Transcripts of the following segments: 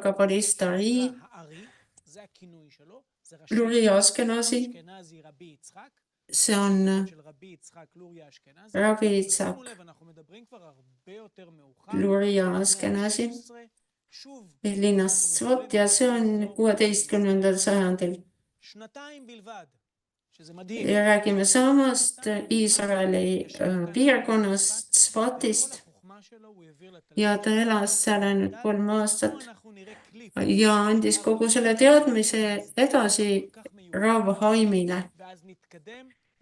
kabbalist Ari, Luri Askenazi, see on Rabbi Yitzhak Luri Askenazi linnast Svot ja see on 16. sajandil. Ja räägime samast Iisraeli piirkonnast Svotist ja ta elas seal ainult 3 aastat ja andis kogu selle teadmise edasi Rav Haimile.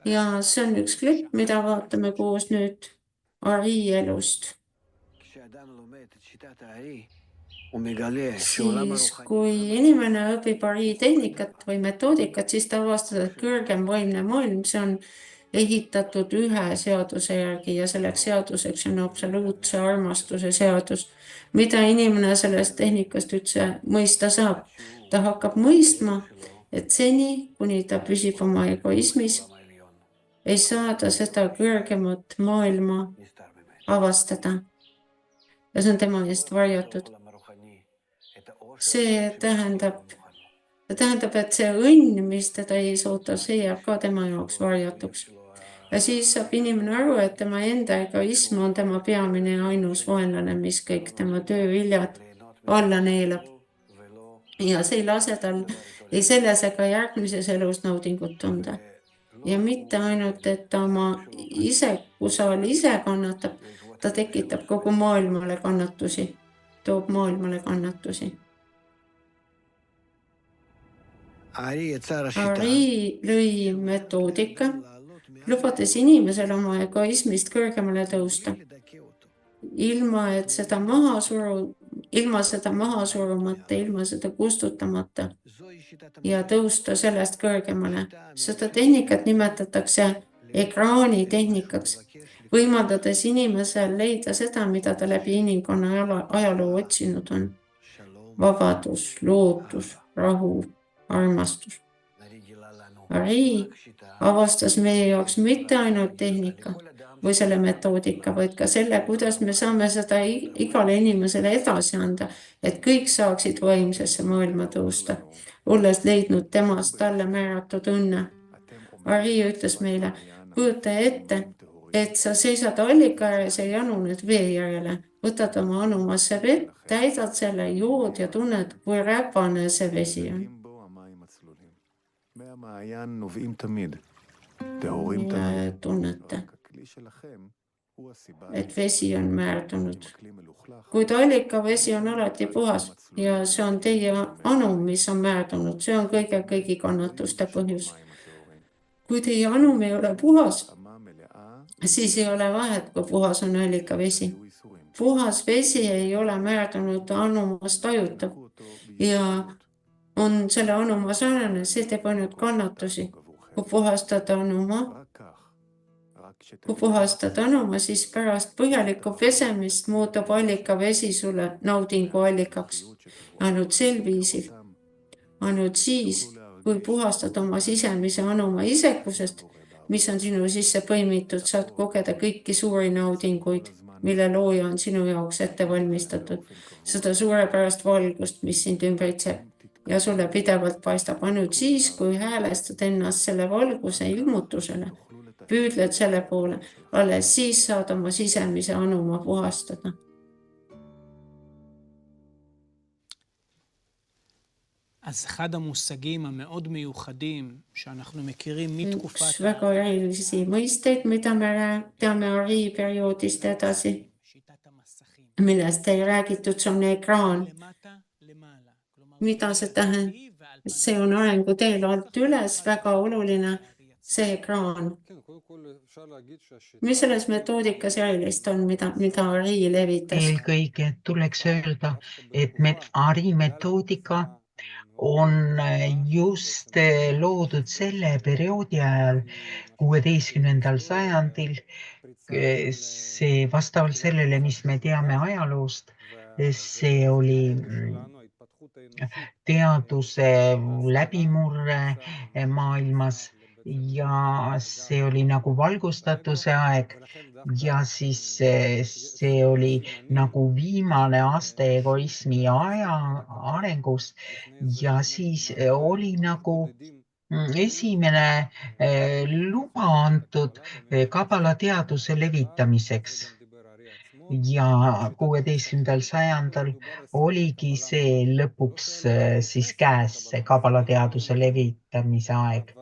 Ja see on üks klipp, mida vaatame koos nüüd Ari elust. Siis kui inimene õpib Ari tehnikat või metoodikat, siis ta avastab, et kõrgem vaimne maailm, see on ehitatud ühe seaduse järgi ja selleks seaduseks on absoluutse armastuse seadus. Mida inimene sellest tehnikast üldse mõista saab? Ta hakkab mõistma, et seni, kuni ta püsib oma egoismis, ei saa ta seda kõrgemat maailma avastada. Ja see on tema eest varjatud. See tähendab, et see õnn, mis teda ees ootab, see jääb ka tema jaoks varjatuks. Ja siis saab inimene aru, et tema enda egoism on tema peamine ja ainus vaenlane, mis kõik tema tööviljad alla neelab. Ja see ei lase tal ei selles ega järgmises elus naudingut tunda. Ja mitte ainult, et ta oma isekusaal ise kannatab, ta tekitab kogu maailmale kannatusi, toob maailmale kannatusi. Ari lõi metoodika, lubades inimesel oma egoismist kõrgemale tõusta, ilma seda maha surumata, ilma seda kustutamata ja tõusta sellest kõrgemale. Seda tehnikat nimetatakse ekraani tehnikaks, võimaldades inimesel leida seda, mida ta läbi inimkonna ajaloo otsinud on. Vabadus, lootus, rahu, armastus. Ari avastas meie jaoks mitte ainult tehnika või selle metoodika, vaid ka selle, kuidas me saame seda igale inimesele edasi anda, et kõik saaksid vaimsesse maailma tõusta, olles leidnud temast talle määratud õnne. Ari ütles meile, kujuta ette, et sa seisad allika ääres ja januned vee järele, võtad oma anumasse vett, täidad selle, jood ja tunned, kui räpane see vesi on. Ja tunnete, et vesi on määrdunud. Kuid allika vesi on alati puhas ja see on teie anum, mis on määrdunud. See on kõigi kannatuste põhjus. Kui teie anum ei ole puhas, siis ei ole vahet, kui puhas on allika vesi. Puhas vesi ei ole määrdunud anumast tajutav ja on selle anuma sarnane, see teeb ainult kannatusi. Kui puhastad anuma, siis pärast põhjalikku pesemist muutub allika vesi sulle naudingu allikaks. Ainult sel viisil. Ainult siis, kui puhastad oma sisemise anuma isekusest, mis on sinu sisse põimitud, saad kogeda kõiki suuri naudinguid, mille looja on sinu jaoks ette valmistatud. Seda suurepärast valgust, mis sind ümbritseb. Ja sulle pidevalt paistab ainult siis, kui häälestad ennast selle valguse ilmutusele, püüdled selle poole, alles siis saad oma sisemise anuma puhastada. אז אחד המושגים המאוד מיוחדים שאנחנו מכירים מתקופת... üks väga erilisi mõisteid, mida me teame Ari perioodist edasi, millest ei räägitud, see on ekraan. Mida see tähendab? See on arenguteel alt üles väga oluline, see ekraan. Mis selles metoodikas erilist on, mida Ari levitas? Eelkõige tuleks öelda, et Ari metoodika on just loodud selle perioodi ajal 16. sajandil. See vastavalt sellele, mis me teame ajaloost, see oli teaduse läbimurre maailmas ja see oli nagu valgustatuse aeg ja siis see oli nagu viimane aste egoismi arengus ja siis oli nagu esimene luba antud kabalateaduse levitamiseks. Ja 16. sajandil oligi see lõpuks siis käes see kabalateaduse levitamise aeg.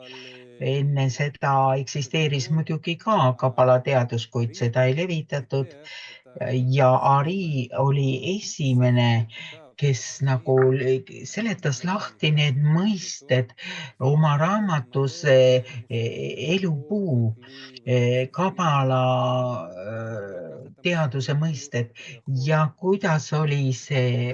Enne seda eksisteeris muidugi ka kabalateadus, kuid seda ei levitatud ja Ari oli esimene, kes nagu seletas lahti need mõisted oma raamatus Elupuu, kabala teaduse mõisted ja kuidas oli see,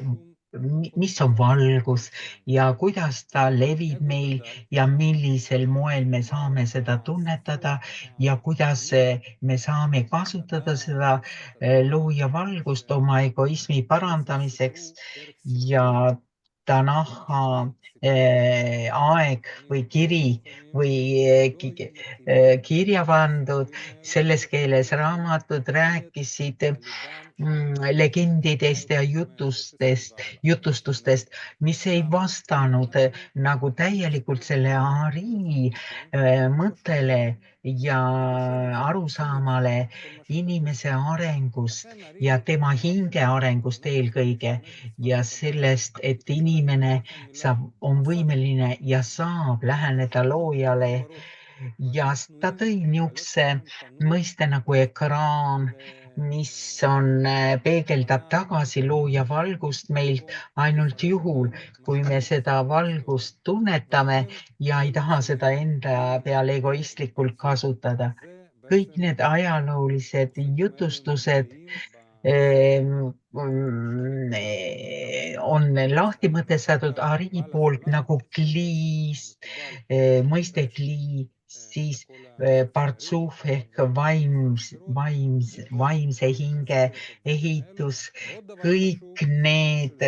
mis on valgus ja kuidas ta levib meil ja millisel moel me saame seda tunnetada ja kuidas me saame kasutada seda looja valgust oma egoismi parandamiseks ja Tanaha aeg või kiri või kirja pandud selles keeles raamatud rääkisid legendidest ja jutustustest, mis ei vastanud nagu täielikult selle Ari mõttele ja arusaamale inimese arengust ja tema hinge arengust eelkõige ja sellest, et inimene on võimeline ja saab läheneda loojale ja ta tõi niisuguse mõiste nagu ekraan, mis peegeldab tagasi looja valgust meilt ainult juhul, kui me seda valgust tunnetame ja ei taha seda enda peale egoistlikult kasutada. Kõik need ajaloolised jutustused on lahti mõtestatud Ari poolt nagu kliis, mõiste klii, siis partsuuf ehk vaimse hinge ehitus, kõik need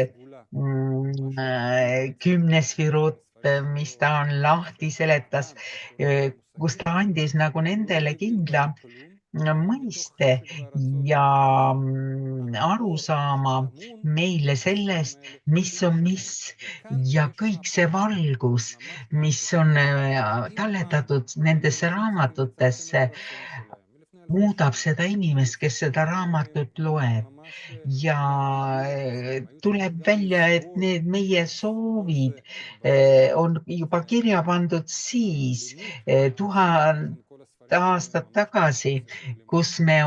10 sfirot, mis ta on lahti seletas, kus ta andis nagu nendele kindla mõiste ja arusaama meile sellest, mis on mis ja kõik see valgus, mis on talletatud nendesse raamatutesse, muudab seda inimest, kes seda raamatut loeb. Ja tuleb välja, et need meie soovid on juba kirja pandud siis 1000 aastat tagasi, kus me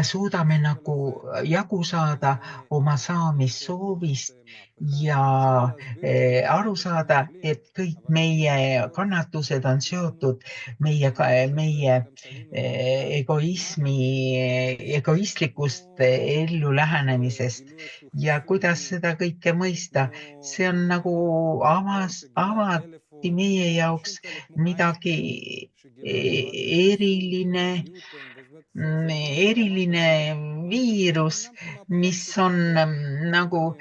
suudame nagu jagu saada oma saamissoovist ja aru saada, et kõik meie kannatused on seotud meie egoistlikust ellu lähenemisest ja kuidas seda kõike mõista. See on nagu avati meie jaoks midagi eriline viirus, mis on nagu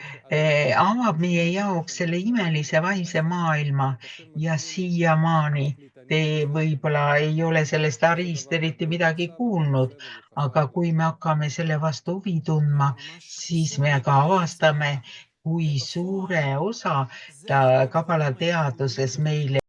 avab meie jaoks selle imelise vaimse maailma ja siiamaani te võib-olla ei ole sellest Arist eriti midagi kuulnud, aga kui me hakkame selle vastu huvi tundma, siis me ka avastame, kui suure osa ta kabalateaduses meile